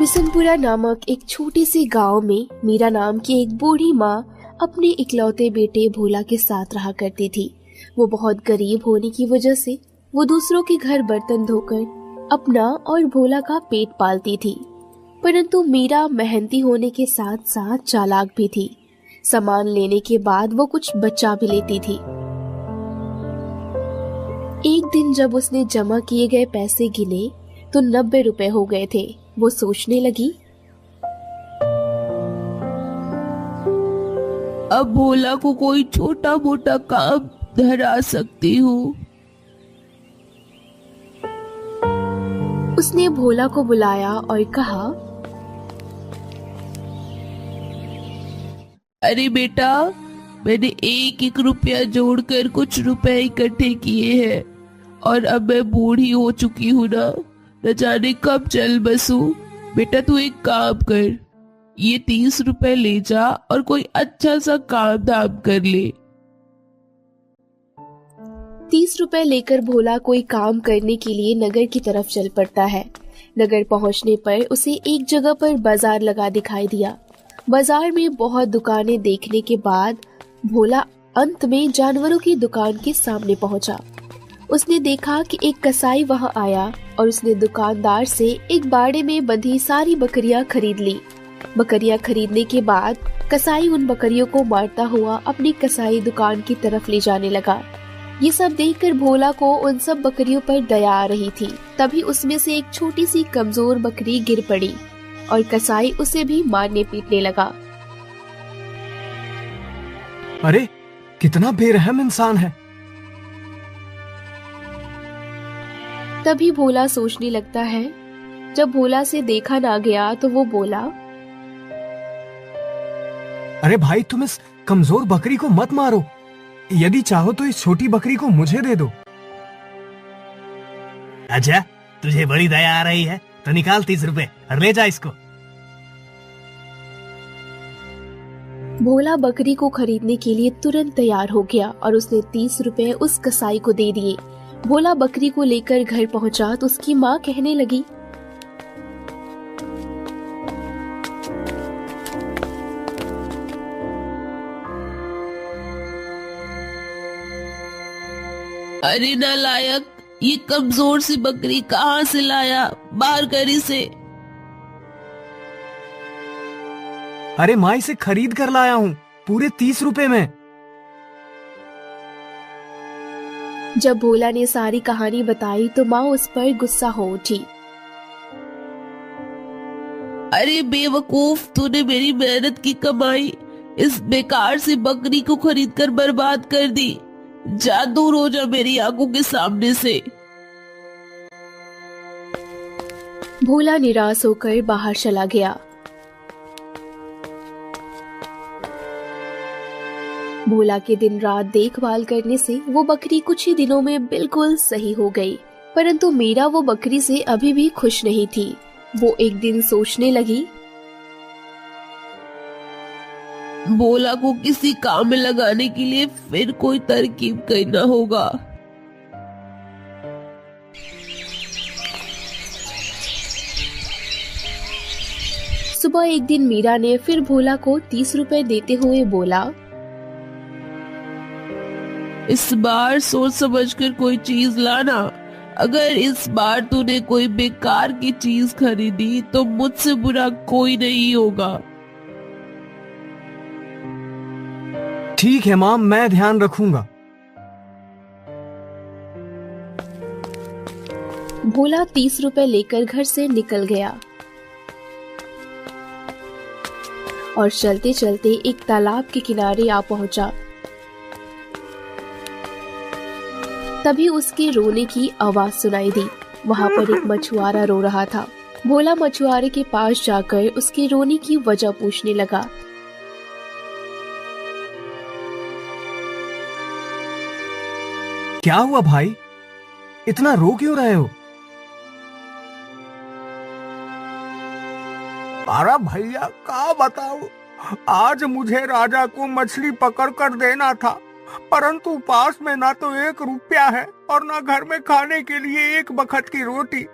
हुसनपुरा नामक एक छोटे से गांव में मीरा नाम की एक बूढ़ी माँ अपने इकलौते बेटे भोला के साथ रहा करती थी। वो बहुत गरीब होने की वजह से वो दूसरों के घर बर्तन धोकर अपना और भोला का पेट पालती थी, परंतु मीरा मेहनती होने के साथ साथ चालाक भी थी। सामान लेने के बाद वो कुछ बचा भी लेती थी। एक दिन जब उसने जमा किए गए पैसे गिने तो 90 रुपए हो गए थे। वो सोचने लगी, अब भोला को कोई छोटा मोटा काम धरा सकती हूँ। उसने भोला को बुलाया और कहा, अरे बेटा, मैंने एक एक रुपया जोड़कर कुछ रुपए इकट्ठे किए हैं और अब मैं बूढ़ी हो चुकी हूँ न जाने कब चल बसूं। बेटा तू एक काम कर, ये 30 रुपए ले जा और कोई अच्छा सा काम धाम कर ले। 30 रुपए लेकर भोला कोई काम करने के लिए नगर की तरफ चल पड़ता है। नगर पहुंचने पर उसे एक जगह पर बाजार लगा दिखाई दिया। बाजार में बहुत दुकानें देखने के बाद भोला अंत में जानवरों की दुकान के सामने पहुंचा। उसने देखा कि एक कसाई वहां आया और उसने दुकानदार से एक बाड़े में बंधी सारी बकरियां खरीद ली। बकरियां खरीदने के बाद कसाई उन बकरियों को मारता हुआ अपनी कसाई दुकान की तरफ ले जाने लगा। ये सब देखकर भोला को उन सब बकरियों पर दया आ रही थी। तभी उसमें से एक छोटी सी कमजोर बकरी गिर पड़ी और कसाई उसे भी मारने पीटने लगा। अरे कितना बेरहम इंसान है। तभी भोला सोचने लगता है। जब भोला से देखा ना गया तो वो बोला, अरे भाई, तुम इस कमजोर बकरी को मत मारो। यदि चाहो तो इस छोटी बकरी को मुझे दे दो। अच्छा, तुझे बड़ी दया आ रही है तो निकाल 30 रुपए और ले जा इसको। भोला बकरी को खरीदने के लिए तुरंत तैयार हो गया और उसने 30 रुपए उस कसाई को दे दिए। भोला बकरी को लेकर घर पहुंचा तो उसकी माँ कहने लगी, अरे नालायक, ये कमजोर सी बकरी कहाँ से लाया? बाहर कर इसे। अरे माँ, इसे खरीद कर लाया हूँ पूरे 30 रुपए में। जब भोला ने सारी कहानी बताई तो माँ उस पर गुस्सा हो उठी। अरे बेवकूफ, तूने मेरी मेहनत की कमाई इस बेकार सी बकरी को खरीद कर बर्बाद कर दी। जा, दूर हो जा मेरी आंखों के सामने से। भोला निराश होकर बाहर चला गया। भोला के दिन रात देखभाल करने से वो बकरी कुछ ही दिनों में बिल्कुल सही हो गई, परंतु मीरा वो बकरी से अभी भी खुश नहीं थी। वो एक दिन सोचने लगी, भोला को किसी काम में लगाने के लिए फिर कोई तरकीब करना होगा। सुबह एक दिन मीरा ने फिर भोला को 30 रुपए देते हुए बोला, इस बार सोच समझकर कोई चीज लाना। अगर इस बार तूने कोई बेकार की चीज खरीदी तो मुझसे बुरा कोई नहीं होगा। ठीक है माँ, मैं ध्यान रखूंगा। भोला 30 रुपए लेकर घर से निकल गया और चलते चलते एक तालाब के किनारे आ पहुंचा। तभी उसके रोने की आवाज सुनाई दी। वहां पर एक मछुआरा रो रहा था। भोला मछुआरे के पास जाकर उसके रोने की वजह पूछने लगा। क्या हुआ भाई, इतना रो क्यों रहे हो? अरे भैया, क्या बताऊं, आज मुझे राजा को मछली पकड़ कर देना था, परंतु पास में ना तो 1 रुपया है और ना घर में खाने के लिए 1 बखत की रोटी।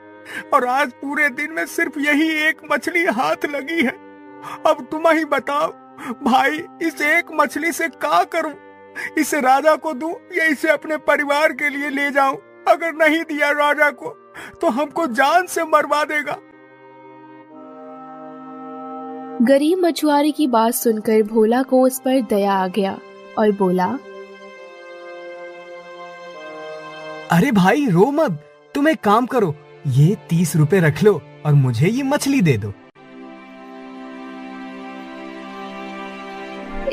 और आज पूरे दिन में सिर्फ यही एक मछली हाथ लगी है। अब तुम ही बताओ भाई, इस एक मछली से क्या करूं? इसे राजा को दूं या इसे अपने परिवार के लिए ले जाऊं? अगर नहीं दिया राजा को तो हमको जान से मरवा देगा। गरीब मछुआरे की बात सुनकर भोला को उस पर दया आ गया और बोला, अरे भाई रो मत, तुम एक काम करो, ये 30 रुपए रख लो और मुझे ये मछली दे दो।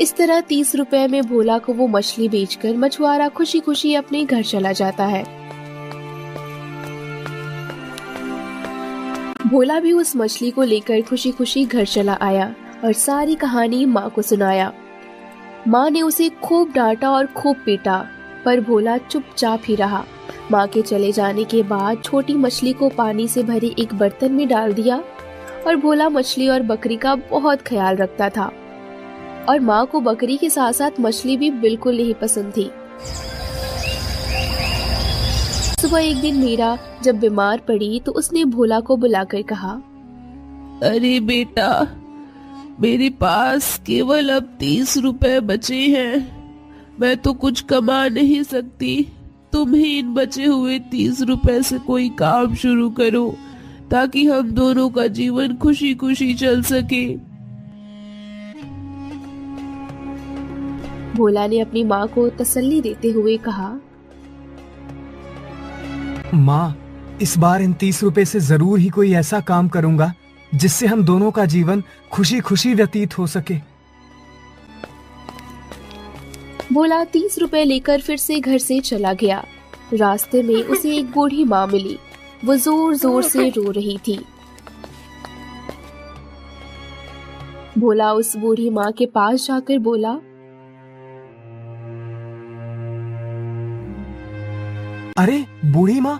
इस तरह 30 रुपए में भोला को वो मछली बेचकर मछुआरा खुशी खुशी अपने घर चला जाता है। भोला भी उस मछली को लेकर खुशी खुशी घर चला आया और सारी कहानी माँ को सुनाया। माँ ने उसे खूब डांटा और खूब पीटा, पर भोला चुपचाप ही रहा। माँ के चले जाने के बाद छोटी मछली को पानी से भरे एक बर्तन में डाल दिया और भोला मछली और बकरी का बहुत ख्याल रखता था और माँ को बकरी के साथ साथ मछली भी बिल्कुल नहीं पसंद थी। सुबह एक दिन मीरा जब बीमार पड़ी तो उसने भोला को बुलाकर कहा, अरे बेटा, मेरे पास केवल अब 30 रुपए बचे हैं। मैं तो कुछ कमा नहीं सकती। तुम ही इन बचे हुए 30 रुपए से कोई काम शुरू करो ताकि हम दोनों का जीवन खुशी खुशी चल सके। भोला ने अपनी माँ को तसल्ली देते हुए कहा, माँ, इस बार इन 30 रुपए से जरूर ही कोई ऐसा काम करूंगा जिससे हम दोनों का जीवन खुशी खुशी व्यतीत हो सके। भोला 30 रुपए लेकर फिर से घर से चला गया। रास्ते में उसे एक बूढ़ी माँ मिली। वो जोर जोर से रो रही थी। भोला उस बूढ़ी माँ के पास जाकर बोला, अरे बूढ़ी माँ,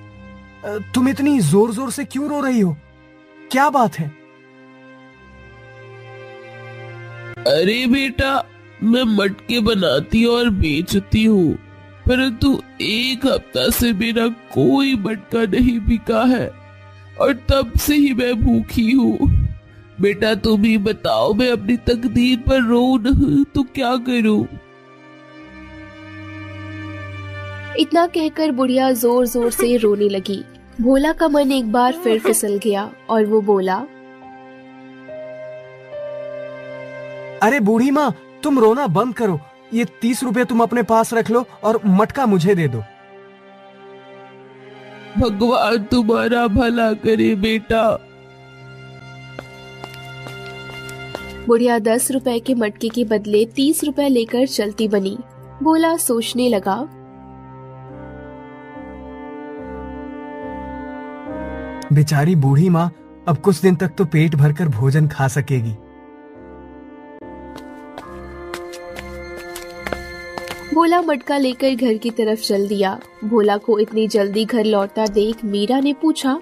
तुम इतनी जोर जोर से क्यों रो रही हो? क्या बात है? अरे बेटा, मैं मटके बनाती और बेचती हूँ, परंतु एक हफ्ता से मेरा कोई मटका नहीं बिका है और तब से ही मैं भूखी हूँ। बेटा तुम ही बताओ, मैं अपनी तकदीर पर रो न तो क्या करूँ? इतना कहकर बुढ़िया जोर जोर से रोने लगी। भोला का मन एक बार फिर फिसल गया और वो बोला, अरे बूढ़ी माँ, तुम रोना बंद करो। ये 30 रुपए तुम अपने पास रख लो और मटका मुझे दे दो। भगवान तुम्हारा भला करे बेटा। बुढ़िया 10 रुपए के मटके के बदले 30 रुपए लेकर चलती बनी। भोला सोचने लगा, बेचारी बूढ़ी माँ अब कुछ दिन तक तो पेट भरकर भोजन खा सकेगी। भोला मटका लेकर घर की तरफ चल दिया। भोला को इतनी जल्दी घर लौटता देख मीरा ने पूछा,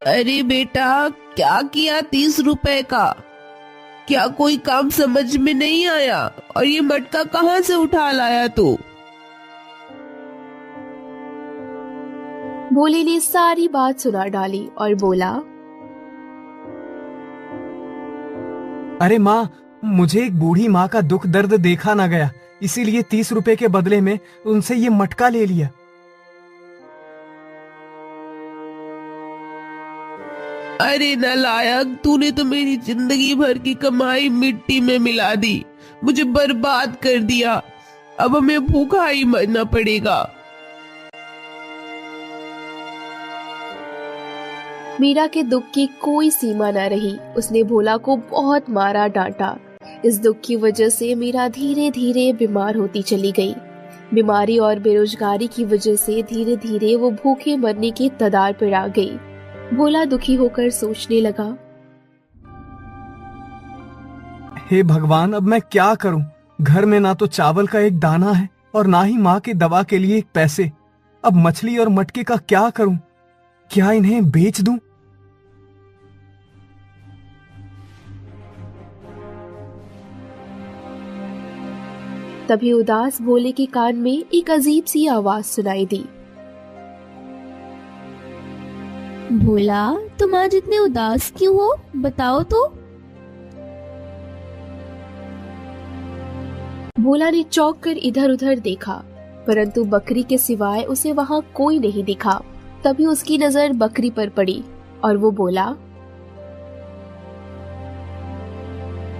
अरे बेटा, क्या किया 30 रुपए का? क्या कोई काम समझ में नहीं आया? और ये मटका कहाँ से उठा लाया तू? भोले ने सारी बात सुना डाली और बोला, अरे माँ, मुझे एक बूढ़ी माँ का दुख दर्द देखा ना गया, इसीलिए 30 रुपए के बदले में उनसे ये मटका ले लिया। अरे नालायक, तूने तो मेरी जिंदगी भर की कमाई मिट्टी में मिला दी, मुझे बर्बाद कर दिया। अब हमें भूखा ही मरना पड़ेगा। मीरा के दुख की कोई सीमा न रही। उसने भोला को बहुत मारा डांटा। इस दुख की वजह से मीरा धीरे धीरे बीमार होती चली गई। बीमारी और बेरोजगारी की वजह से धीरे धीरे वो भूखे मरने के कगार पर आ गई। भोला दुखी होकर सोचने लगा, हे भगवान, अब मैं क्या करूं? घर में ना तो चावल का एक दाना है और ना ही माँ की दवा के लिए एक पैसे। अब मछली और मटके का क्या करूं? क्या इन्हें बेच दूं? तभी उदास भोले के कान में एक अजीब सी आवाज सुनाई दी। भोला, तुम आज इतने उदास क्यों हो, बताओ तो। भोला ने चौंक कर इधर उधर देखा, परंतु बकरी के सिवाय उसे वहां कोई नहीं दिखा। तभी उसकी नजर बकरी पर पड़ी और वो बोला,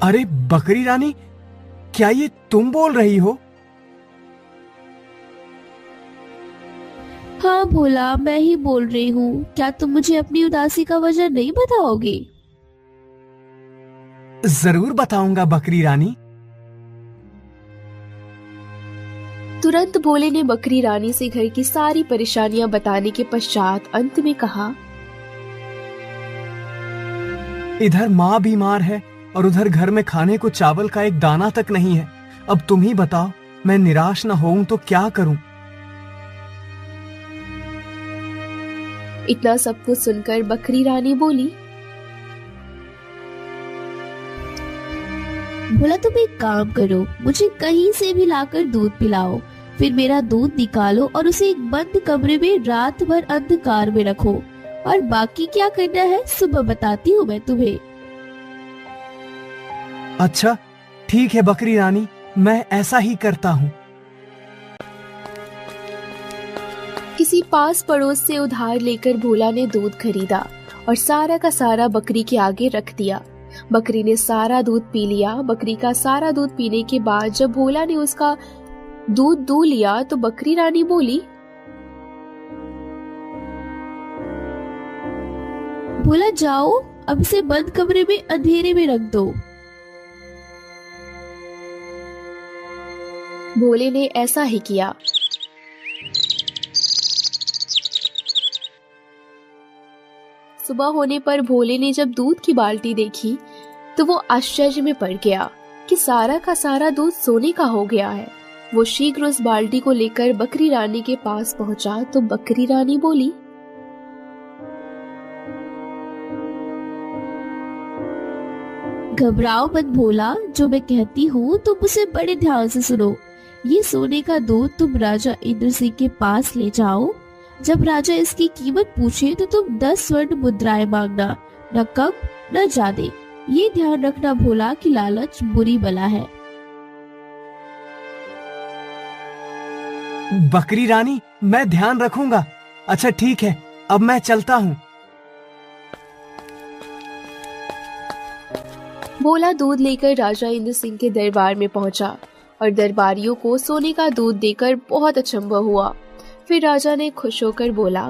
अरे बकरी रानी, क्या ये तुम बोल रही हो? हाँ भोला, मैं ही बोल रही हूँ। क्या तुम मुझे अपनी उदासी का वजह नहीं बताओगे? जरूर बताऊंगा बकरी रानी। तुरंत भोले ने बकरी रानी से घर की सारी परेशानियां बताने के पश्चात अंत में कहा, इधर माँ बीमार है और उधर घर में खाने को चावल का एक दाना तक नहीं है। अब तुम ही बताओ, मैं निराश न होऊं तो क्या करूं? इतना सब कुछ सुनकर बकरी रानी बोली, भोला तुम एक काम करो, मुझे कहीं से भी लाकर दूध पिलाओ, फिर मेरा दूध निकालो और उसे एक बंद कमरे में रात भर अंधकार में रखो, और बाकी क्या करना है सुबह बताती हूँ मैं तुम्हें। अच्छा ठीक है बकरी रानी, मैं ऐसा ही करता हूँ। किसी पास पड़ोस से उधार लेकर भोला ने दूध खरीदा और सारा का सारा बकरी के आगे रख दिया। बकरी ने सारा दूध पी लिया। बकरी का सारा दूध पीने के बाद जब भोला ने उसका दूध दूह लिया तो बकरी रानी बोली, भोला जाओ, अब इसे बंद कमरे में अंधेरे में रख दो। भोले ने ऐसा ही किया। सुबह होने पर भोले ने जब दूध की बाल्टी देखी तो वो आश्चर्य में पड़ गया कि सारा का सारा दूध सोने का हो गया है। वो शीघ्र उस बाल्टी को लेकर बकरी रानी के पास पहुंचा तो बकरी रानी बोली, घबराओ मत भोला, जो मैं कहती हूँ तुम उसे बड़े ध्यान से सुनो। ये सोने का दूध तुम राजा इंद्र सिंह के पास ले जाओ। जब राजा इसकी कीमत पूछे तो तुम 10 स्वर्ण मुद्राएं मांगना, न कम न ज्यादा। ये ध्यान रखना भोला कि लालच बुरी बला है। बकरी रानी, मैं ध्यान रखूंगा। अच्छा ठीक है, अब मैं चलता हूँ। भोला दूध लेकर राजा इंद्र सिंह के दरबार में पहुंचा और दरबारियों को सोने का दूध देकर बहुत अचंभा हुआ। फिर राजा ने खुश होकर बोला,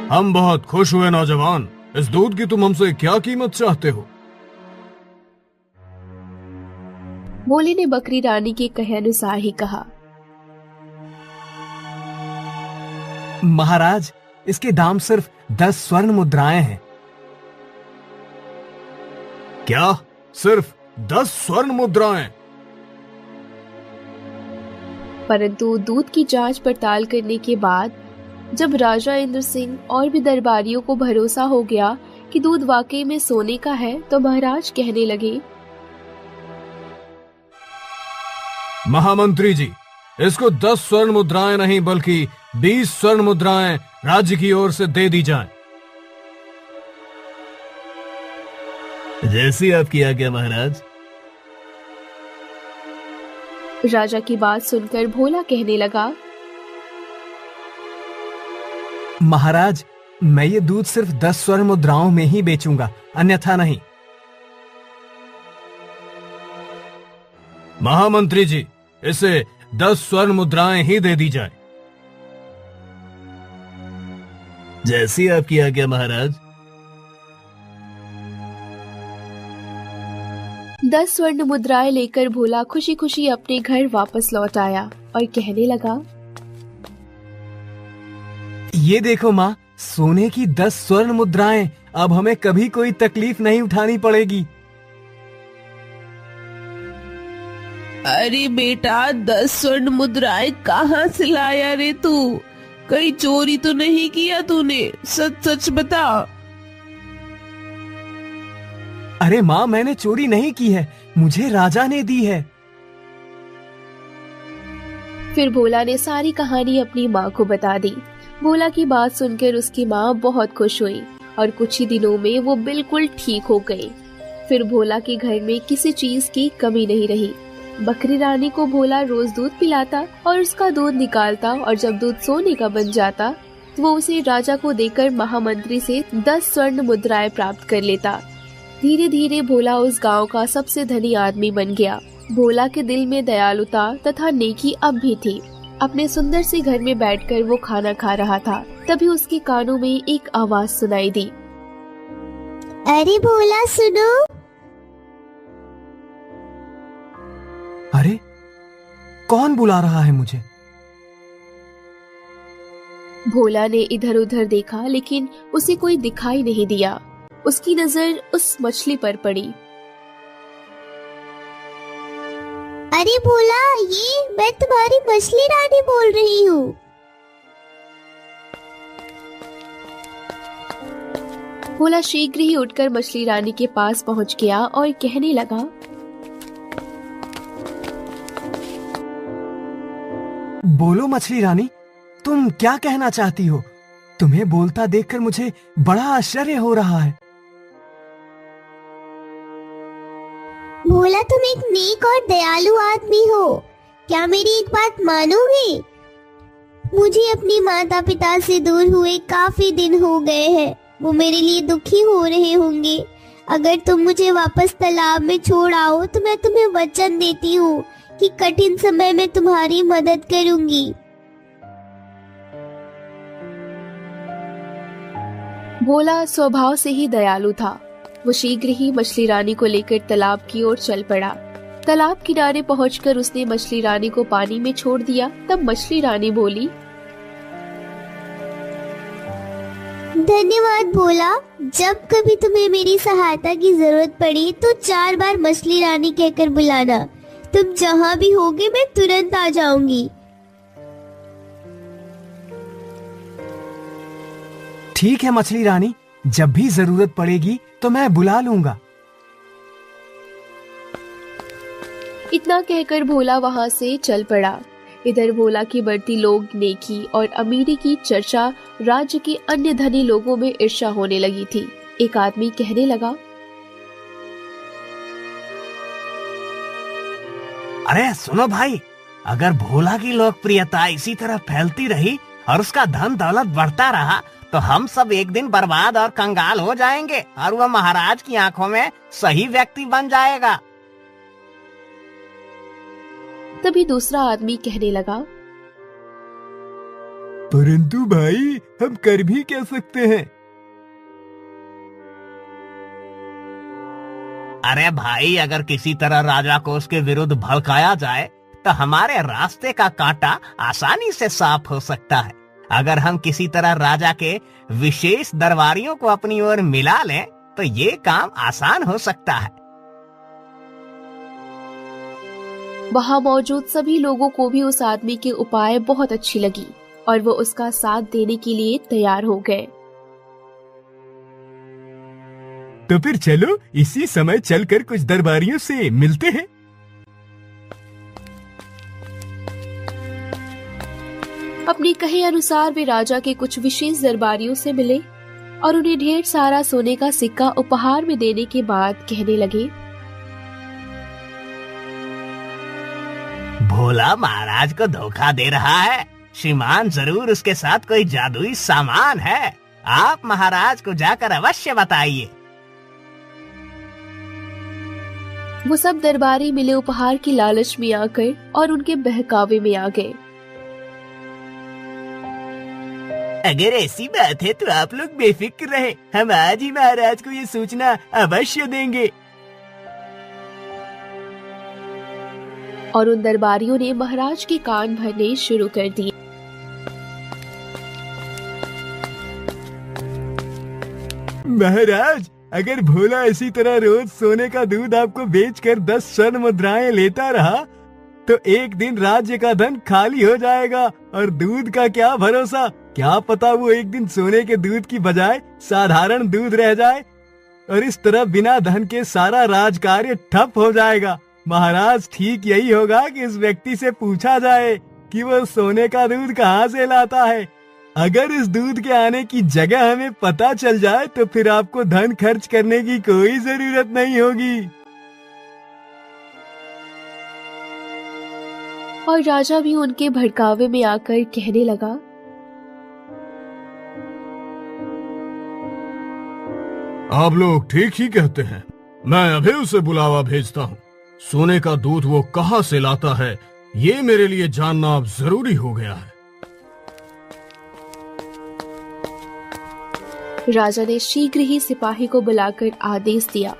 हम बहुत खुश हुए नौजवान। इस दूध की तुम हमसे क्या कीमत चाहते हो? भोले ने बकरी रानी के कहे अनुसार ही कहा, महाराज, इसके दाम सिर्फ 10 स्वर्ण मुद्राएं हैं। क्या? सिर्फ 10 स्वर्ण मुद्राएं? परंतु दूध की जांच पड़ताल करने के बाद जब राजा इंद्र सिंह और भी दरबारियों को भरोसा हो गया कि दूध वाकई में सोने का है तो महाराज कहने लगे, महामंत्री जी, इसको 10 स्वर्ण मुद्राएं नहीं बल्कि 20 स्वर्ण मुद्राएं राज्य की ओर से दे दी जाएं। जैसी आपकी आज्ञा महाराज। राजा की बात सुनकर भोला कहने लगा, महाराज, मैं ये दूध सिर्फ 10 स्वर्ण मुद्राओं में ही बेचूंगा, अन्यथा नहीं। महामंत्री जी, इसे 10 स्वर्ण मुद्राएं ही दे दी जाए। जैसी आपकी आज्ञा महाराज। 10 स्वर्ण मुद्राएं लेकर भोला खुशी खुशी अपने घर वापस लौट आया और कहने लगा, ये देखो माँ, सोने की 10 स्वर्ण मुद्राएं। अब हमें कभी कोई तकलीफ नहीं उठानी पड़ेगी। अरे बेटा, 10 स्वर्ण मुद्राएं कहाँ से लाया रे तू? कहीं चोरी तो नहीं किया तूने? सच सच बता। अरे माँ, मैंने चोरी नहीं की है, मुझे राजा ने दी है। फिर भोला ने सारी कहानी अपनी माँ को बता दी। भोला की बात सुनकर उसकी माँ बहुत खुश हुई और कुछ ही दिनों में वो बिल्कुल ठीक हो गई। फिर भोला के घर में किसी चीज की कमी नहीं रही। बकरी रानी को भोला रोज दूध पिलाता और उसका दूध निकालता, और जब दूध सोने का बन जाता तो वो उसे राजा को देकर महामंत्री से 10 स्वर्ण मुद्राएं प्राप्त कर लेता। धीरे धीरे भोला उस गांव का सबसे धनी आदमी बन गया। भोला के दिल में दयालुता तथा नेकी अब भी थी। अपने सुंदर से घर में बैठकर वो खाना खा रहा था, तभी उसके कानों में एक आवाज सुनाई दी। अरे भोला सुनो। अरे, कौन बुला रहा है मुझे? भोला ने इधर उधर देखा, लेकिन उसे कोई दिखाई नहीं दिया। उसकी नजर उस मछली पर पड़ी। अरे भोला, ये मैं तुम्हारी मछली रानी बोल रही हूँ। भोला शीघ्र ही उठकर मछली रानी के पास पहुँच गया और कहने लगा, बोलो मछली रानी, तुम क्या कहना चाहती हो? तुम्हें बोलता देखकर मुझे बड़ा आश्चर्य हो रहा है। भोला, तुम एक नेक और दयालु आदमी हो, क्या मेरी एक बात मानोगे? मुझे अपने माता पिता से दूर हुए काफी दिन हो गए हैं। वो मेरे लिए दुखी हो रहे होंगे। अगर तुम मुझे वापस तालाब में छोड़ आओ तो मैं तुम्हें वचन देती हूँ कि कठिन समय में तुम्हारी मदद करूंगी। भोला स्वभाव से ही दयालु था। वो शीघ्र ही मछली रानी को लेकर तालाब की ओर चल पड़ा। तालाब किनारे पहुंचकर उसने मछली रानी को पानी में छोड़ दिया। तब मछली रानी बोली, धन्यवाद भोला। जब कभी तुम्हें मेरी सहायता की जरूरत पड़ी तो 4 बार मछली रानी कहकर बुलाना। तुम जहाँ भी होगे मैं तुरंत आ जाऊंगी। ठीक है मछली रानी, जब भी जरूरत पड़ेगी तो मैं बुला लूंगा। इतना कहकर भोला वहाँ से चल पड़ा। इधर भोला की बढ़ती लोग नेकी और अमीरी की चर्चा राज्य के अन्य धनी लोगों में ईर्ष्या होने लगी थी। एक आदमी कहने लगा, अरे सुनो भाई, अगर भोला की लोकप्रियता इसी तरह फैलती रही और उसका धन दौलत बढ़ता रहा तो हम सब एक दिन बर्बाद और कंगाल हो जाएंगे और वह महाराज की आंखों में सही व्यक्ति बन जाएगा। तभी दूसरा आदमी कहने लगा, परंतु भाई, हम कर भी क्या सकते हैं? अरे भाई, अगर किसी तरह राजा को उसके विरुद्ध भड़काया जाए तो हमारे रास्ते का कांटा आसानी से साफ हो सकता है। अगर हम किसी तरह राजा के विशेष दरबारियों को अपनी ओर मिला लें तो ये काम आसान हो सकता है। वहाँ मौजूद सभी लोगों को भी उस आदमी के उपाय बहुत अच्छी लगी और वो उसका साथ देने के लिए तैयार हो गए। तो फिर चलो इसी समय चलकर कुछ दरबारियों से मिलते हैं। अपने कहे अनुसार वे राजा के कुछ विशेष दरबारियों से मिले और उन्हें ढेर सारा सोने का सिक्का उपहार में देने के बाद कहने लगे, भोला महाराज को धोखा दे रहा है। श्रीमान, जरूर उसके साथ कोई जादुई सामान है। आप महाराज को जाकर अवश्य बताइए। वो सब दरबारी मिले उपहार की लालच में आकर और उनके बहकावे में आ गए। अगर ऐसी बात है तो आप लोग बेफिक्र रहे, हम आज ही महाराज को ये सूचना अवश्य देंगे। और उन दरबारियों ने महाराज के कान भरने शुरू कर दिए। महाराज, अगर भोला इसी तरह रोज सोने का दूध आपको बेचकर 10 स्वर्ण मुद्राएं लेता रहा तो एक दिन राज्य का धन खाली हो जाएगा। और दूध का क्या भरोसा, क्या पता वो एक दिन सोने के दूध की बजाय साधारण दूध रह जाए। और इस तरह बिना धन के सारा राजकार्य ठप हो जाएगा। महाराज, ठीक यही होगा कि इस व्यक्ति से पूछा जाए कि वो सोने का दूध कहाँ से लाता है। अगर इस दूध के आने की जगह हमें पता चल जाए तो फिर आपको धन खर्च करने की कोई जरूरत नहीं होगी। और राजा भी उनके भड़कावे में आकर कहने लगा, आप लोग ठीक ही कहते हैं। मैं अभी उसे बुलावा भेजता हूँ। सोने का दूध वो कहाँ से लाता है, ये मेरे लिए जानना अब जरूरी हो गया है। राजा ने शीघ्र ही सिपाही को बुलाकर आदेश दिया,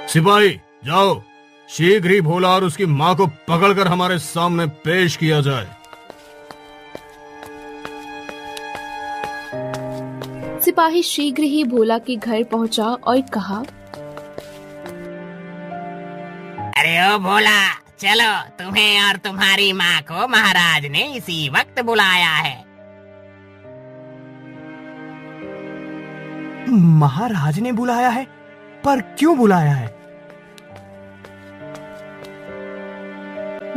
सिपाही जाओ, शीघ्र ही भोला और उसकी माँ को पकड़कर हमारे सामने पेश किया जाए। सिपाही शीघ्र ही भोला के घर पहुंचा और कहा, अरे ओ भोला, चलो, तुम्हें और तुम्हारी माँ को महाराज ने इसी वक्त बुलाया है। महाराज ने बुलाया है? पर क्यों बुलाया है?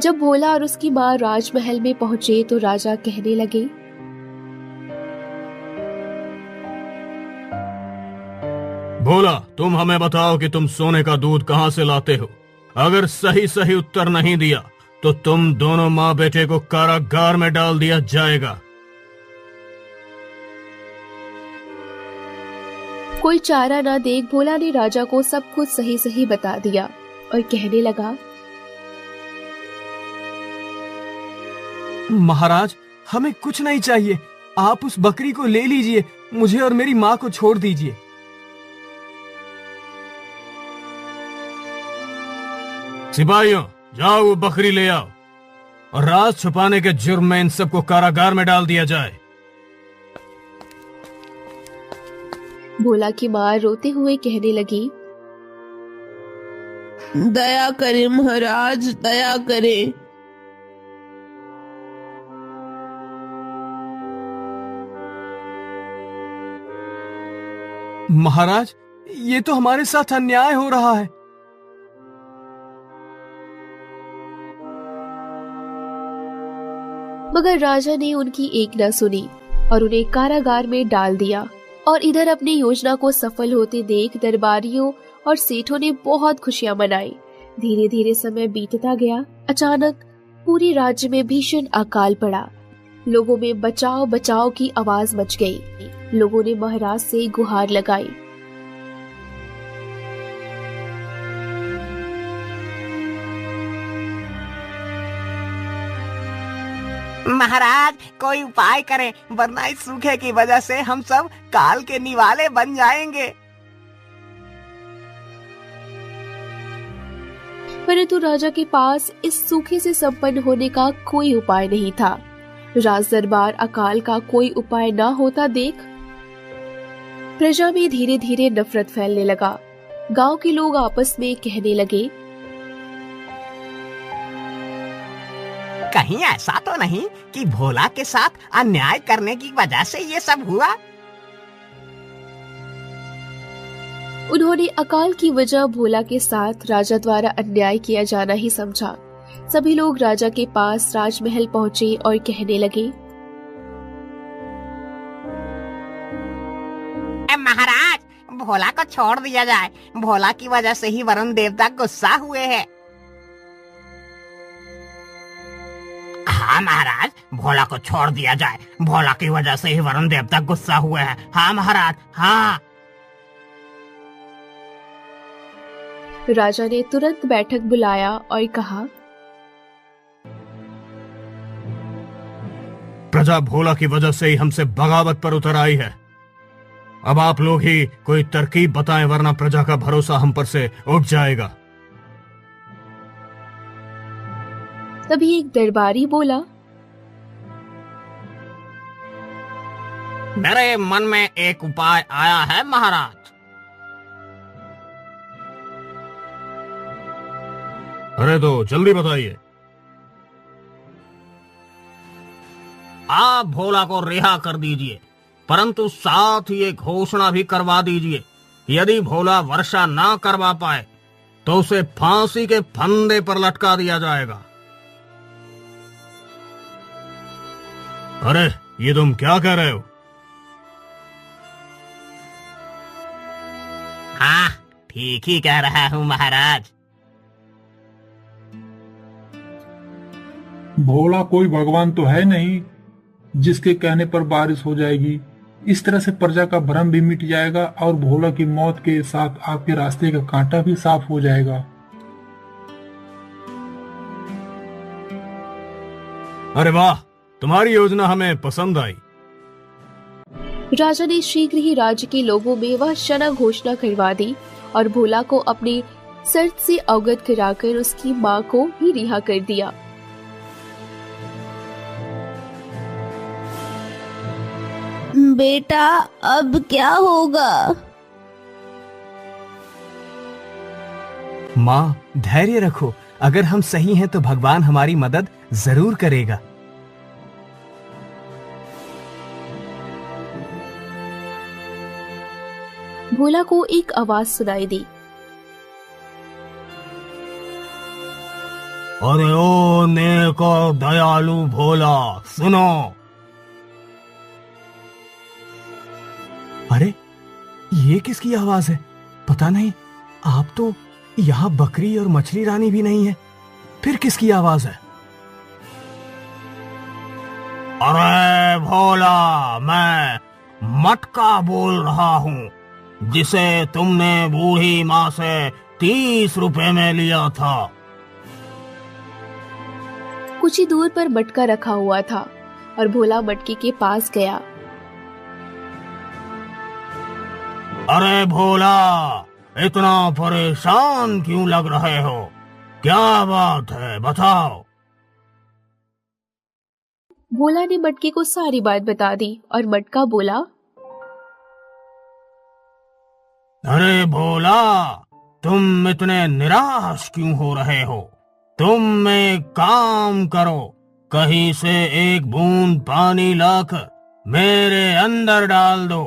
जब भोला और उसकी माँ राजमहल में पहुंचे तो राजा कहने लगे, भोला, तुम हमें बताओ कि तुम सोने का दूध कहाँ से लाते हो। अगर सही सही उत्तर नहीं दिया तो तुम दोनों माँ बेटे को कारागार में डाल दिया जाएगा। कोई चारा ना देख भोला ने राजा को सब कुछ सही सही बता दिया और कहने लगा, महाराज, हमें कुछ नहीं चाहिए। आप उस बकरी को ले लीजिए, मुझे और मेरी माँ को छोड़ दीजिए। सिपाहियों, जाओ वो बकरी ले आओ और राज छुपाने के जुर्म में इन सबको कारागार में डाल दिया जाए। भोला की माँ रोते हुए कहने लगी, दया करें महाराज, दया करें। महाराज, ये तो हमारे साथ अन्याय हो रहा है। मगर राजा ने उनकी एक न सुनी और उन्हें कारागार में डाल दिया। और इधर अपनी योजना को सफल होते देख दरबारियों और सेठों ने बहुत खुशियां मनाई। धीरे धीरे समय बीतता गया। अचानक पूरे राज्य में भीषण अकाल पड़ा। लोगों में बचाओ बचाओ की आवाज मच गई। लोगों ने महाराज से गुहार लगाई। महाराज, कोई उपाय करें, वरना इस सूखे की वजह से हम सब काल के निवाले बन जाएंगे। परंतु राजा के पास इस सूखे से संपन्न होने का कोई उपाय नहीं था। राज दरबार अकाल का कोई उपाय ना होता देख प्रजा में धीरे धीरे नफरत फैलने लगा। गांव के लोग आपस में कहने लगे, कहीं ऐसा तो नहीं कि भोला के साथ अन्याय करने की वजह से ये सब हुआ। उन्होंने अकाल की वजह भोला के साथ राजा द्वारा अन्याय किया जाना ही समझा। सभी लोग राजा के पास राजमहल पहुंचे और कहने लगे, महाराज, भोला को छोड़ दिया जाए। भोला की वजह से ही वरुण देवता गुस्सा हुए हैं। हाँ महाराज, भोला को छोड़ दिया जाए। भोला की वजह से ही वरुण देवता गुस्सा हुए हैं। हाँ महाराज, हाँ। राजा ने तुरंत बैठक बुलाया और कहा, प्रजा भोला की वजह से ही हमसे बगावत पर उतर आई है। अब आप लोग ही कोई तरकीब बताएं, वरना प्रजा का भरोसा हम पर से उठ जाएगा। तभी एक दरबारी बोला, मेरे मन में एक उपाय आया है महाराज। अरे तो जल्दी बताइए। आप भोला को रिहा कर दीजिए, परंतु साथ ही एक घोषणा भी करवा दीजिए, यदि भोला वर्षा ना करवा पाए तो उसे फांसी के फंदे पर लटका दिया जाएगा। अरे ये तुम क्या कह रहे हो? हाँ, ठीक ही कह रहा हूँ महाराज। भोला कोई भगवान तो है नहीं जिसके कहने पर बारिश हो जाएगी। इस तरह से प्रजा का भ्रम भी मिट जाएगा और भोला की मौत के साथ आपके रास्ते का कांटा भी साफ हो जाएगा। अरे वाह, तुम्हारी योजना हमें पसंद आई। राजा ने शीघ्र ही राज्य के लोगों में वह क्षणा घोषणा करवा दी और भोला को अपनी शर्त से अवगत कराकर उसकी माँ को ही रिहा कर दिया। बेटा अब क्या होगा? माँ धैर्य रखो, अगर हम सही हैं तो भगवान हमारी मदद जरूर करेगा। भोला को एक आवाज सुनाई दी। अरे ओ नेक और दयालु भोला, सुनो। अरे ये किसकी आवाज है? पता नहीं, आप तो यहाँ बकरी और मछली रानी भी नहीं है, फिर किसकी आवाज है? अरे भोला, मैं मटका बोल रहा हूँ, जिसे तुमने बूढ़ी माँ से 30 रुपए में लिया था। कुछ ही दूर पर मटका रखा हुआ था और भोला मटके के पास गया। अरे भोला, इतना परेशान क्यों लग रहे हो? क्या बात है, बताओ। भोला ने मटके को सारी बात बता दी और मटका बोला, अरे भोला, तुम इतने निराश क्यों हो रहे हो? तुम एक काम करो, कहीं से एक बूंद पानी लाकर मेरे अंदर डाल दो,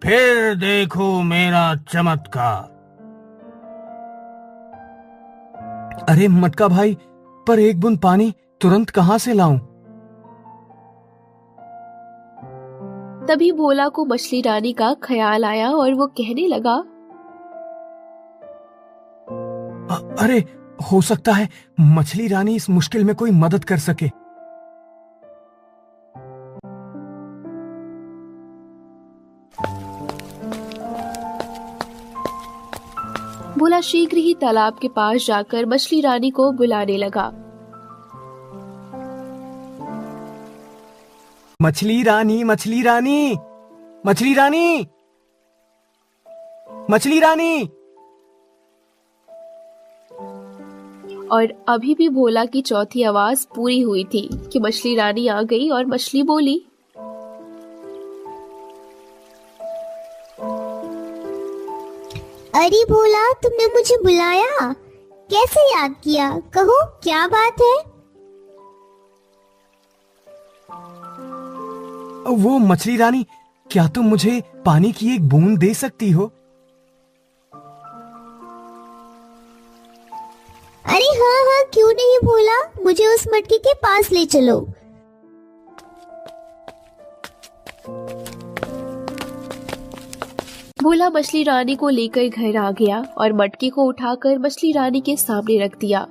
फिर देखो मेरा चमत्कार। अरे मटका भाई, पर एक बूंद पानी तुरंत कहाँ से लाऊं? तभी भोला को मछली रानी का ख्याल आया और वो कहने लगा, अरे हो सकता है मछली रानी इस मुश्किल में कोई मदद कर सके। भोला शीघ्र ही तालाब के पास जाकर मछली रानी को बुलाने लगा। मछली रानी, मछली रानी, मछली रानी, मछली रानी। और अभी भी भोला की चौथी आवाज पूरी हुई थी कि मछली रानी आ गई और मछली बोली, अरे भोला, तुमने मुझे बुलाया, कैसे याद किया? कहो क्या बात है? वो मछली रानी, क्या तुम मुझे पानी की एक बूंद दे सकती हो? अरे हाँ हाँ, क्यों नहीं भोला, मुझे उस मटके के पास ले चलो। भोला मछली रानी को लेकर घर आ गया और मटके को उठाकर मछली रानी के सामने रख दिया।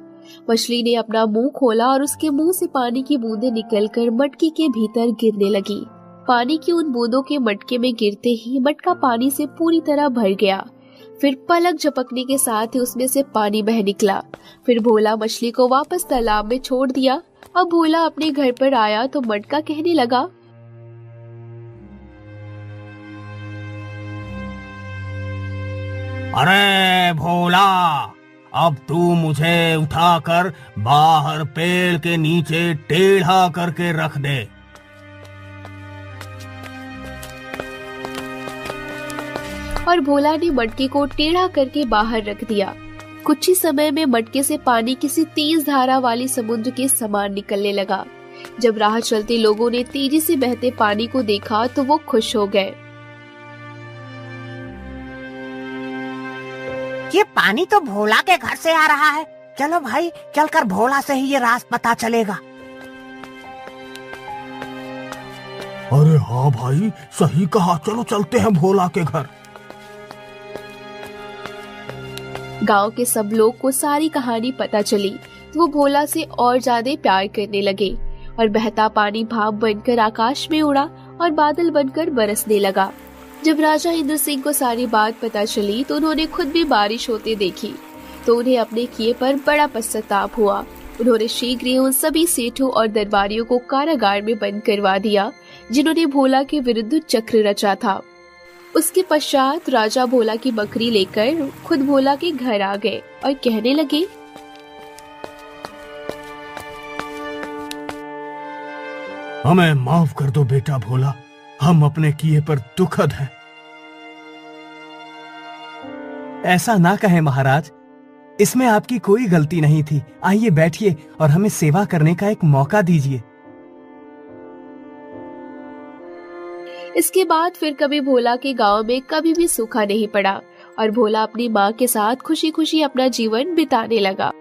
मछली ने अपना मुंह खोला और उसके मुंह से पानी की बूंदें निकलकर मटके के भीतर गिरने लगी। पानी की उन बूंदों के मटके में गिरते ही मटका पानी से पूरी तरह भर गया। फिर पलक झपकने के साथ ही उसमें से पानी बह निकला। फिर भोला मछली को वापस तालाब में छोड़ दिया। अब भोला अपने घर पर आया तो मटका कहने लगा, अरे भोला, अब तू मुझे उठाकर बाहर पेड़ के नीचे टेढ़ा करके रख दे। और भोला ने मटके को टेढ़ा करके बाहर रख दिया। कुछ ही समय में मटके से पानी किसी तेज धारा वाली समुद्र के समान निकलने लगा। जब राह चलते लोगों ने तेजी से बहते पानी को देखा तो वो खुश हो गए। ये पानी तो भोला के घर से आ रहा है। चलो भाई, चलकर भोला से ही ये राज पता चलेगा। अरे हाँ भाई, सही कहा, चलो चलते हैं भोला के घर। गांव के सब लोग को सारी कहानी पता चली तो वो भोला से और ज्यादा प्यार करने लगे और बहता पानी भाप बनकर आकाश में उड़ा और बादल बनकर बरसने लगा। जब राजा इंद्र सिंह को सारी बात पता चली तो उन्होंने खुद भी बारिश होते देखी तो उन्हें अपने किए पर बड़ा पश्चाताप हुआ। उन्होंने शीघ्र ही उन सभी सेठों और दरबारियों को कारागार में बंद करवा दिया जिन्होंने भोला के विरुद्ध चक्र रचा था। उसके पश्चात राजा भोला की बकरी लेकर खुद भोला के घर आ गए और कहने लगे, हमें माफ कर दो बेटा भोला, हम अपने किए पर दुखद हैं। ऐसा ना कहें महाराज, इसमें आपकी कोई गलती नहीं थी। आइए बैठिए और हमें सेवा करने का एक मौका दीजिए। इसके बाद फिर कभी भोला के गांव में कभी भी सूखा नहीं पड़ा और भोला अपनी माँ के साथ खुशी खुशी अपना जीवन बिताने लगा।